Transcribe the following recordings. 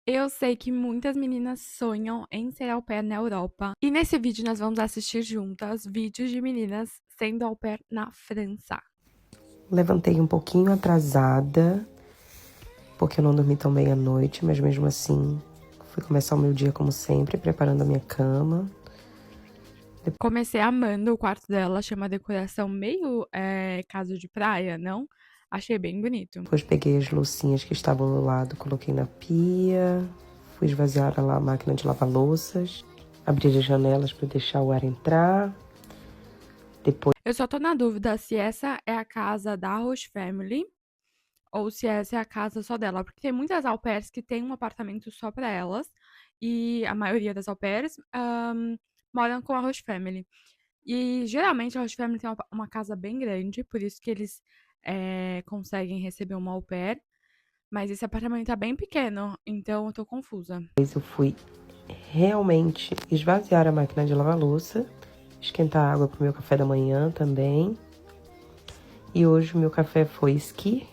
Eu sei que muitas meninas sonham em ser au pair na Europa. E nesse vídeo nós vamos assistir juntas vídeos de meninas sendo au pair na França. Levantei um pouquinho atrasada, porque eu não dormi tão bem à noite, mas mesmo assim fui começar o meu dia como sempre, preparando a minha cama. Comecei amando o quarto dela, achei uma decoração meio casa de praia, não? Achei bem bonito. Depois peguei as loucinhas que estavam do lado, coloquei na pia, fui esvaziar a máquina de lavar louças, abrir as janelas para deixar o ar entrar. Depois Eu só tô na dúvida se essa é a casa da Roche Family ou se essa é a casa só dela, porque tem muitas au pairs que têm um apartamento só pra elas, e a maioria das au pairs moram com a Roche Family. E geralmente a Host Family tem uma casa bem grande, por isso que eles conseguem receber uma au pair. Mas esse apartamento tá bem pequeno, então eu tô confusa. eu fui realmente esvaziar a máquina de lavar louça, esquentar água pro meu café da manhã também. E hoje o meu café foi esqui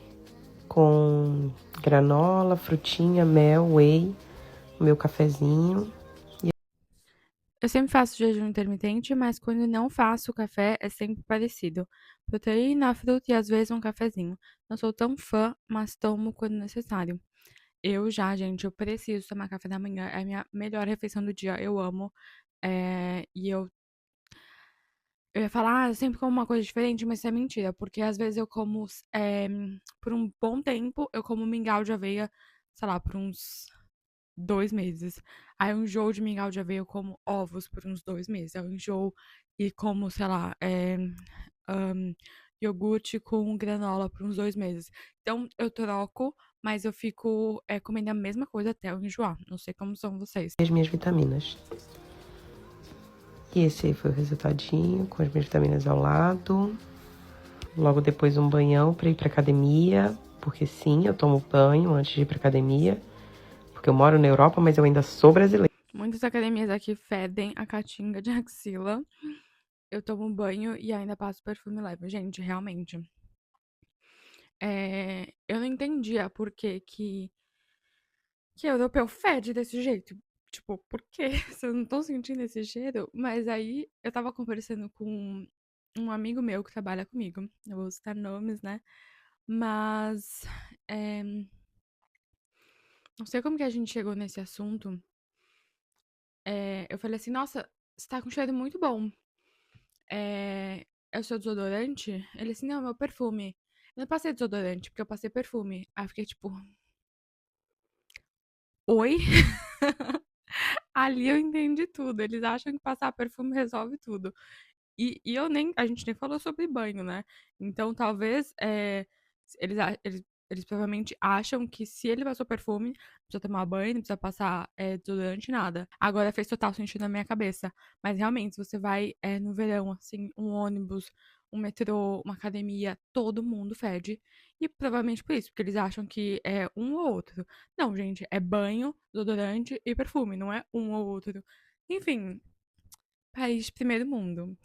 com granola, frutinha, mel, whey, o meu cafezinho. Eu sempre faço jejum intermitente, mas quando não faço o café é sempre parecido. Proteína, fruta e às vezes um cafezinho. Não sou tão fã, mas tomo quando necessário. Eu já, gente, eu preciso tomar café da manhã. É a minha melhor refeição do dia. Eu amo. E eu ia falar, eu sempre como uma coisa diferente, mas isso é mentira, porque às vezes eu como, por um bom tempo, eu como mingau de aveia, sei lá, por uns 2 meses. Aí eu enjoo de mingau de aveia, eu como ovos por uns 2 meses. Aí eu enjoo e como, sei lá, ahn, iogurte com granola por uns 2 meses. Então eu troco, mas eu fico comendo a mesma coisa até eu enjoar. Não sei como são vocês. As minhas vitaminas. E esse aí foi o resultadinho, com as minhas vitaminas ao lado. Logo depois um banhão para ir pra academia, porque sim, eu tomo banho antes de ir pra academia, porque eu moro na Europa, mas eu ainda sou brasileira. Muitas academias aqui fedem a caatinga de axila. Eu tomo banho e ainda passo perfume leve. Gente, realmente. Eu não entendia por que europeu fede desse jeito. Tipo, por quê? Vocês não estão sentindo esse cheiro? Mas aí eu tava conversando com um amigo meu que trabalha comigo. Eu vou citar nomes, né? Mas é, não sei como que a gente chegou nesse assunto. Eu falei assim, nossa, você tá com um cheiro muito bom. É o seu desodorante? Ele assim, não, é meu perfume. Eu não passei desodorante, porque eu passei perfume. Aí eu fiquei tipo, oi? Ali eu entendi tudo. Eles acham que passar perfume resolve tudo. E eu nem. A gente nem falou sobre banho, né? Então talvez eles provavelmente acham que se ele passou perfume, não precisa tomar banho, não precisa passar desodorante, nada. Agora fez total sentido na minha cabeça. Mas realmente, se você vai no verão, assim, um ônibus, um metrô, uma academia, todo mundo fede. E provavelmente por isso, porque eles acham que é um ou outro. Não, gente, é banho, desodorante e perfume, não é um ou outro. Enfim, país de primeiro mundo.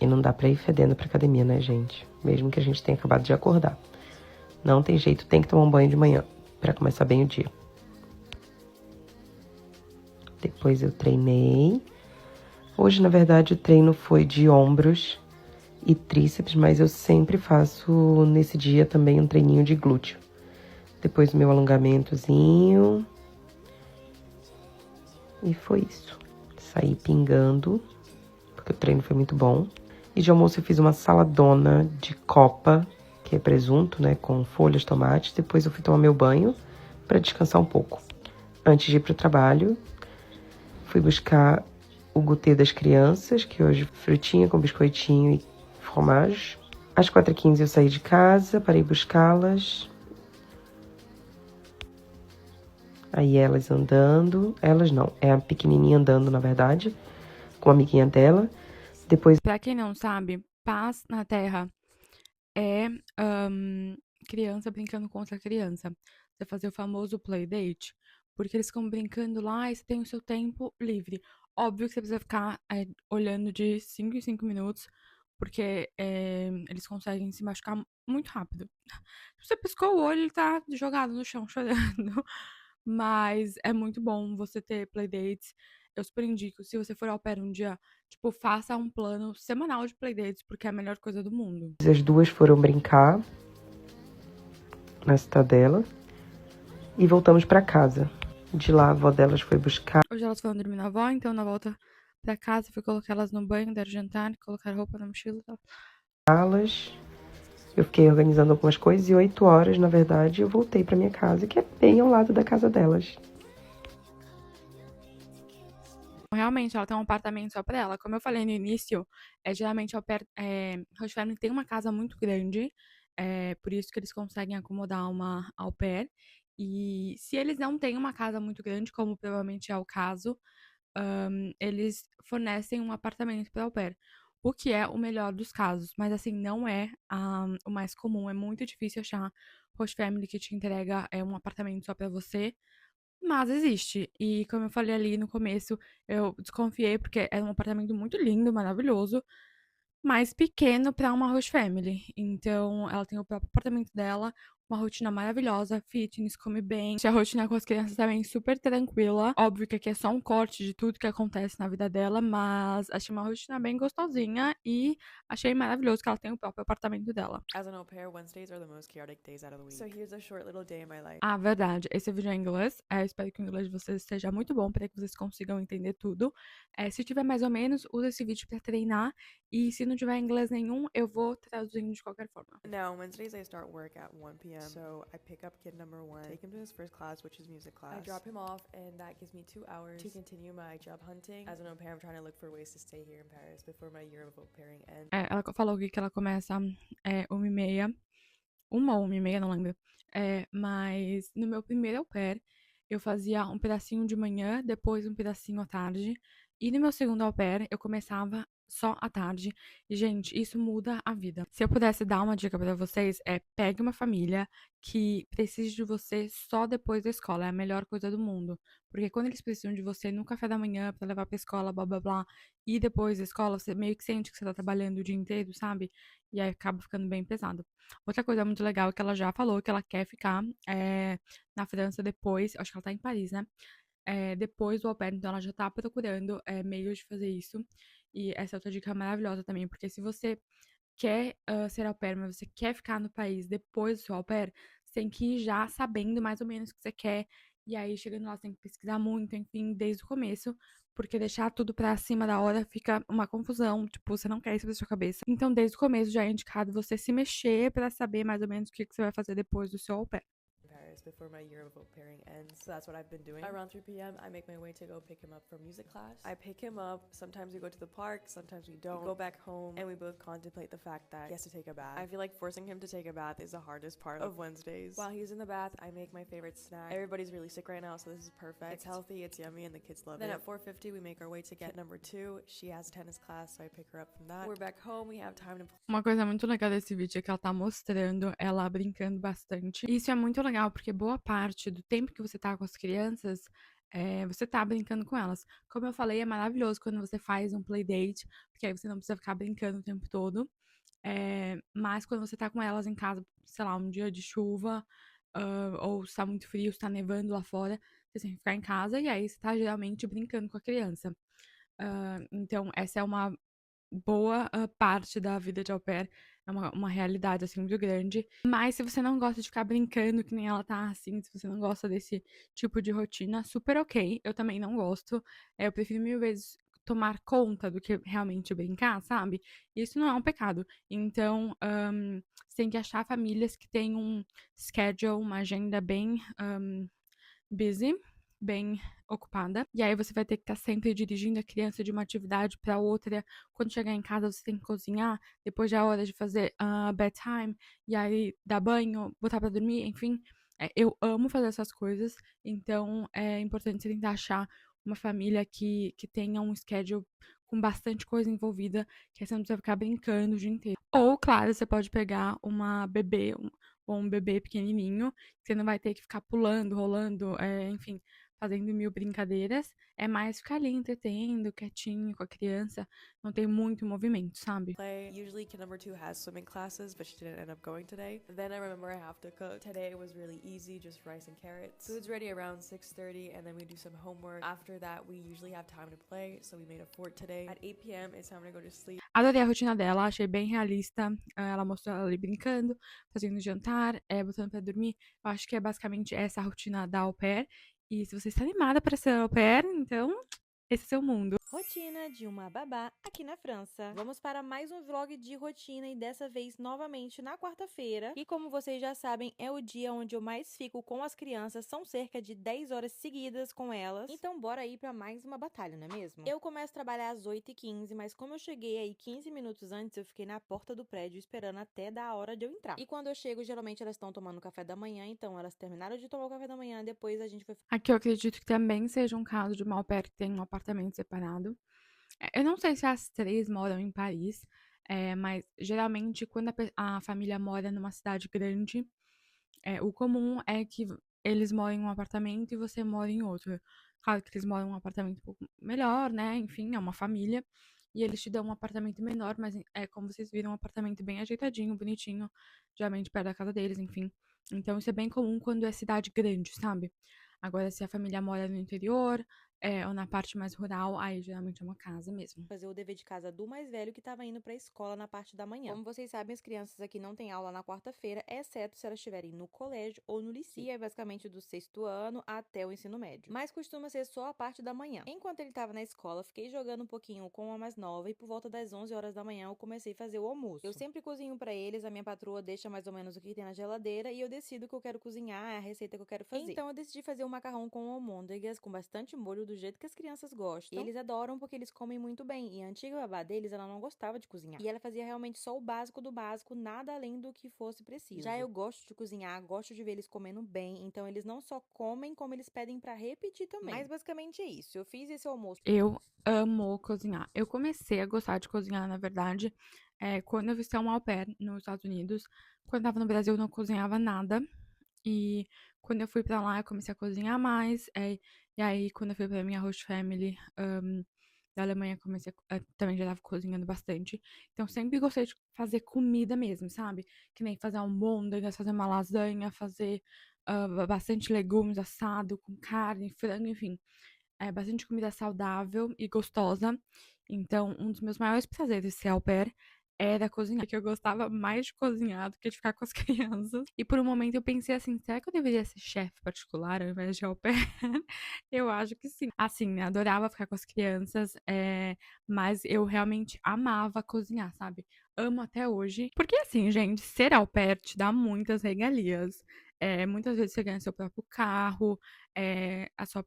E não dá pra ir fedendo pra academia, né, gente? Mesmo que a gente tenha acabado de acordar. Não tem jeito, tem que tomar um banho de manhã pra começar bem o dia. Depois eu treinei. Hoje, na verdade, o treino foi de ombros e tríceps, mas eu sempre faço nesse dia também um treininho de glúteo. Depois o meu alongamentozinho. E foi isso. Saí pingando, porque o treino foi muito bom. E de almoço eu fiz uma saladona de copa, que é presunto, né, com folhas, tomates. Depois eu fui tomar meu banho para descansar um pouco. Antes de ir pro trabalho, fui buscar o goûter das crianças, que hoje frutinha com biscoitinho e fromage. Às 4h15 eu saí de casa para ir buscá-las. Aí elas andando, elas não, é a pequenininha andando, na verdade, com a amiguinha dela. Depois, Pra quem não sabe, paz na Terra é criança brincando com outra criança. Você fazer o famoso playdate, porque eles ficam brincando lá e você tem o seu tempo livre. Óbvio que você precisa ficar olhando de 5 em 5 minutos, porque eles conseguem se machucar muito rápido. Se você piscou o olho, ele tá jogado no chão chorando. mas é muito bom você ter playdates. Eu super indico, se você for au pair um dia, tipo, faça um plano semanal de playdates, porque é a melhor coisa do mundo. As duas foram brincar na Cidadela e voltamos para casa. De lá, a avó delas foi buscar. Hoje elas foram dormir na avó, então na volta pra casa fui colocar elas no banho, deram jantar, colocar roupa na mochila e tal. Eu fiquei organizando algumas coisas e 8 horas, na verdade, eu voltei para minha casa, que é bem ao lado da casa delas. Realmente, ela tem um apartamento só pra ela. Como eu falei no início, geralmente host family tem uma casa muito grande, por isso que eles conseguem acomodar uma au pair. E se eles não têm uma casa muito grande, como provavelmente é o caso, eles fornecem um apartamento para au pair. O que é o melhor dos casos, mas assim, não é o mais comum. É muito difícil achar host family que te entrega um apartamento só pra você. Mas existe. E como eu falei ali no começo, eu desconfiei porque era um apartamento muito lindo, maravilhoso, mas pequeno para uma host family. Então, ela tem o próprio apartamento dela, uma rotina maravilhosa, fitness, come bem. A rotina com as crianças também super tranquila. Óbvio que aqui é só um corte de tudo que acontece na vida dela, mas achei uma rotina bem gostosinha e achei maravilhoso que ela tem o próprio apartamento dela. As an au pair, Wednesdays are the most chaotic days out of the week. So here's a short little day in my life. Ah, verdade. Esse vídeo é em inglês. Eu espero que o inglês de vocês esteja muito bom para que vocês consigam entender tudo. Se tiver mais ou menos, usa esse vídeo para treinar. E se não tiver inglês nenhum, eu vou traduzindo de qualquer forma. Now, Wednesdays I start work at 1 p.m. So I pick up kid number 1, take him to his first class, which is music class. I drop him off, and that gives me 2 hours to continue my job hunting. As an au pair, I'm trying to look for ways to stay here in Paris before my year of au pairing ends. Ela falou aqui que ela começa 1h30. 1 ou 1h30, não lembro. Mas no meu primeiro au pair, eu fazia um pedacinho de manhã, depois um pedacinho à tarde. E no meu segundo au pair, eu começava só à tarde. E, gente, isso muda a vida. Se eu pudesse dar uma dica pra vocês, pegue uma família que precise de você só depois da escola. É a melhor coisa do mundo. Porque quando eles precisam de você no café da manhã pra levar pra escola, blá blá blá, e depois da escola, você meio que sente que você tá trabalhando o dia inteiro, sabe? E aí acaba ficando bem pesado. Outra coisa muito legal é que ela já falou que ela quer ficar na França depois, acho que ela tá em Paris, né? Depois do au pair, então ela já tá procurando meios de fazer isso. E essa é outra dica maravilhosa também, porque se você quer ser au pair, mas você quer ficar no país depois do seu au pair, você tem que ir já sabendo mais ou menos o que você quer. E aí, chegando lá, você tem que pesquisar muito, enfim, desde o começo, porque deixar tudo pra cima da hora fica uma confusão, tipo, você não quer isso pra sua cabeça. Então, desde o começo já é indicado você se mexer pra saber mais ou menos o que você vai fazer depois do seu au pair. Before my year of au pairing ends. So that's what I've been doing. Around 3 p.m., I make my way to go pick him up for music class. I pick him up. Sometimes we go to the park, sometimes we don't. We go back home, and we both contemplate the fact that he has to take a bath. I feel like forcing him to take a bath is the hardest part of Wednesdays. While he's in the bath, I make my favorite snack. Everybody's really sick right now, so this is perfect. It's healthy, it's yummy, and the kids love it. Then at 4:50, we make our way to get number 2. She has tennis class, so I pick her up from that. We're back home, we have time to play. Uma coisa muito legal desse vídeo é que ela tá mostrando ela brincando bastante. Isso é muito legal, porque boa parte do tempo que você tá com as crianças, você tá brincando com elas. Como eu falei, é maravilhoso quando você faz um playdate, porque aí você não precisa ficar brincando o tempo todo. Mas quando você tá com elas em casa, sei lá, um dia de chuva, ou está muito frio, está nevando lá fora, você tem que ficar em casa e aí você tá geralmente brincando com a criança. Então, essa é uma boa parte da vida de au pair. É uma realidade, assim, muito grande. Mas se você não gosta de ficar brincando, que nem ela tá, assim, se você não gosta desse tipo de rotina, super ok. Eu também não gosto. Eu prefiro 1000 vezes tomar conta do que realmente brincar, sabe? Isso não é um pecado. Então, você tem que achar famílias que têm um schedule, uma agenda bem busy, bem ocupada. E aí você vai ter que estar sempre dirigindo a criança de uma atividade para outra. Quando chegar em casa, você tem que cozinhar. Depois já é hora de fazer bedtime. E aí dar banho, botar para dormir, enfim. Eu amo fazer essas coisas. Então é importante você tentar achar uma família que tenha um schedule com bastante coisa envolvida, que aí você não precisa ficar brincando o dia inteiro. Ou, claro, você pode pegar uma bebê, ou um bebê pequenininho, você não vai ter que ficar pulando, rolando, enfim, fazendo mil brincadeiras. É mais ficar ali entretendo, quietinho com a criança, não tem muito movimento, sabe? Play. Usually kid number 2 has swimming classes, but she didn't end up going today. Then I remember I have to cook. Today it was really easy, just rice and carrots. Food's ready around 6:30, and then we do some homework. After that, we usually have time to play, so we made a fort today. At 8 p.m., it's time to go to sleep. Adorei a rotina dela, achei bem realista. Ela mostrou ela ali brincando, fazendo jantar, botando pra dormir. Eu acho que é basicamente essa a rotina da au pair. E se você está animada para ser au pair, então esse é seu mundo. Rotina de uma babá aqui na França. Vamos para mais um vlog de rotina e dessa vez novamente na quarta-feira. E como vocês já sabem, é o dia onde eu mais fico com as crianças, são cerca de 10 horas seguidas com elas. Então bora aí para mais uma batalha, não é mesmo? Eu começo a trabalhar às 8h15, mas como eu cheguei aí 15 minutos antes, eu fiquei na porta do prédio esperando até dar a hora de eu entrar. E quando eu chego, geralmente elas estão tomando café da manhã, então elas terminaram de tomar o café da manhã, depois a gente foi... Aqui eu acredito que também seja um caso de uma au pair que tem um apartamento separado. Eu não sei se as 3 moram em Paris, mas geralmente quando a família mora numa cidade grande, o comum é que eles moram em um apartamento e você mora em outro. Claro que eles moram em um apartamento um pouco melhor, né? Enfim, é uma família. E eles te dão um apartamento menor, mas como vocês viram, um apartamento bem ajeitadinho, bonitinho, geralmente perto da casa deles, enfim. Então isso é bem comum quando é cidade grande, sabe? Agora, se a família mora no interior, ou na parte mais rural, aí geralmente é uma casa mesmo. Fazer o dever de casa do mais velho que estava indo para a escola na parte da manhã. Como vocês sabem, as crianças aqui não têm aula na quarta-feira, exceto se elas estiverem no colégio ou no liceu. E é basicamente do 6º ano até o ensino médio. Mas costuma ser só a parte da manhã. Enquanto ele estava na escola, fiquei jogando um pouquinho com a mais nova e por volta das 11 horas da manhã eu comecei a fazer o almoço. Eu sempre cozinho para eles, a minha patroa deixa mais ou menos o que tem na geladeira e eu decido o que eu quero cozinhar, a receita que eu quero fazer. Então eu decidi fazer um macarrão com almôndegas com bastante molho do jeito que as crianças gostam. E eles adoram porque eles comem muito bem. E a antiga babá deles, ela não gostava de cozinhar. E ela fazia realmente só o básico do básico, nada além do que fosse preciso. Já eu gosto de cozinhar, gosto de ver eles comendo bem. Então eles não só comem, como eles pedem pra repetir também. Mas basicamente é isso. Eu fiz esse almoço. Eu amo cozinhar. Eu comecei a gostar de cozinhar, na verdade, quando eu visitei um au pair nos Estados Unidos. Quando eu tava no Brasil, eu não cozinhava nada. E quando eu fui pra lá, eu comecei a cozinhar mais. E aí, quando eu fui pra minha host family, da Alemanha, também já tava cozinhando bastante. Então, sempre gostei de fazer comida mesmo, sabe? Que nem fazer almôndegas, fazer uma lasanha, fazer bastante legumes assado com carne, frango, enfim. Bastante comida saudável e gostosa. Então, um dos meus maiores prazeres de ser au pair era cozinhar, porque eu gostava mais de cozinhar do que de ficar com as crianças. E por um momento eu pensei assim, será que eu deveria ser chefe particular ao invés de au pair? Eu acho que sim. Assim, né, adorava ficar com as crianças, mas eu realmente amava cozinhar, sabe? Amo até hoje. Porque assim, gente, ser au pair te dá muitas regalias. Muitas vezes você ganha seu próprio carro,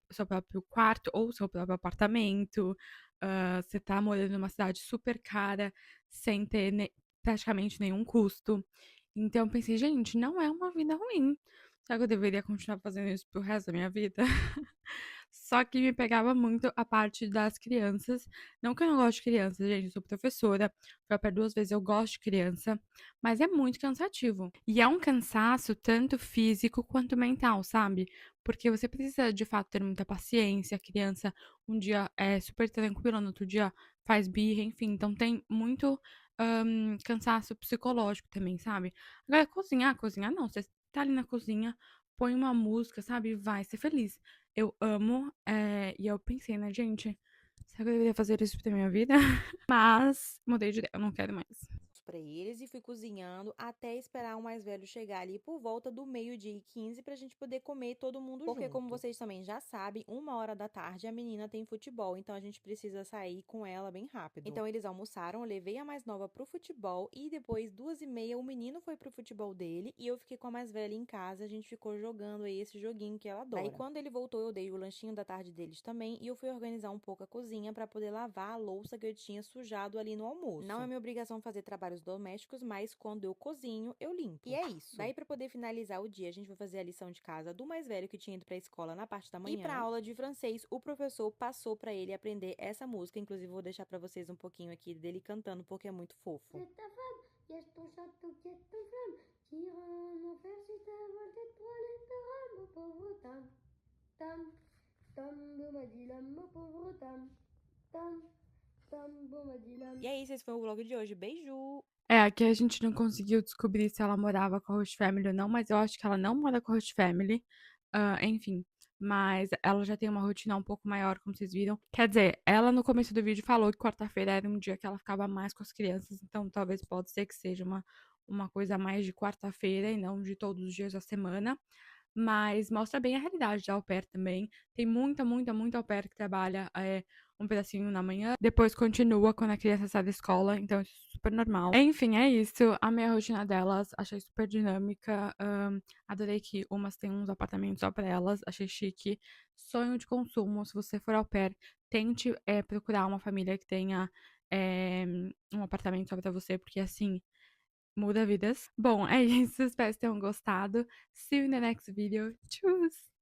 seu próprio quarto ou seu próprio apartamento. Você tá morando numa cidade super cara, sem ter praticamente nenhum custo. Então eu pensei, gente, não é uma vida ruim. Será que eu deveria continuar fazendo isso pro resto da minha vida? Só que me pegava muito a parte das crianças. Não que eu não gosto de criança, gente, eu sou professora, fui ao pé 2 vezes, eu gosto de criança, mas é muito cansativo. E é um cansaço tanto físico quanto mental, sabe? Porque você precisa de fato ter muita paciência. A criança um dia é super tranquila, no outro dia faz birra, enfim. Então tem muito cansaço psicológico também, sabe? Agora, cozinhar não. Você tá ali na cozinha, põe uma música, sabe? E vai ser feliz. Eu amo, e eu pensei, né, gente, será que eu deveria fazer isso pra minha vida? Mas mudei de ideia, eu não quero mais. Para eles e fui cozinhando até esperar o mais velho chegar ali por volta do 12h15 pra gente poder comer todo mundo junto. Porque como vocês também já sabem, 1h da tarde a menina tem futebol, então a gente precisa sair com ela bem rápido. Então eles almoçaram, eu levei a mais nova pro futebol e depois 2h30 o menino foi pro futebol dele e eu fiquei com a mais velha em casa, a gente ficou jogando aí esse joguinho que ela adora. Aí quando ele voltou eu dei o lanchinho da tarde deles também e eu fui organizar um pouco a cozinha pra poder lavar a louça que eu tinha sujado ali no almoço. Não é minha obrigação fazer trabalhos domésticos, mas quando eu cozinho, eu limpo. E é isso. Daí pra poder finalizar o dia, a gente vai fazer a lição de casa do mais velho que tinha ido pra escola na parte da manhã. E pra aula de francês, o professor passou pra ele aprender essa música, inclusive vou deixar pra vocês um pouquinho aqui dele cantando porque é muito fofo. Tira mon père si t'as volé toilette, mon pauvre Tam. Tam, Tam, Bombadilam, mon pauvre Tam. Tam, Tam, Bombadilam. E é isso, esse foi o vlog de hoje. Beijo! É, aqui a gente não conseguiu descobrir se ela morava com a Host Family ou não, mas eu acho que ela não mora com a Host Family. Enfim, mas ela já tem uma rotina um pouco maior, como vocês viram. Quer dizer, ela no começo do vídeo falou que quarta-feira era um dia que ela ficava mais com as crianças, então talvez pode ser que seja uma coisa mais de quarta-feira e não de todos os dias da semana. Mas mostra bem a realidade da au pair também. Tem muita, muita, muita au pair que trabalha um pedacinho na manhã, depois continua quando a criança sai da escola, então isso é super normal. Enfim, é isso. Amei a rotina delas, achei super dinâmica. Adorei que umas têm uns apartamentos só pra elas, achei chique. Sonho de consumo, se você for au pair, tente procurar uma família que tenha um apartamento só pra você, porque assim, muda vidas. Bom, é isso. Espero que tenham gostado. See you in the next video. Tschüss!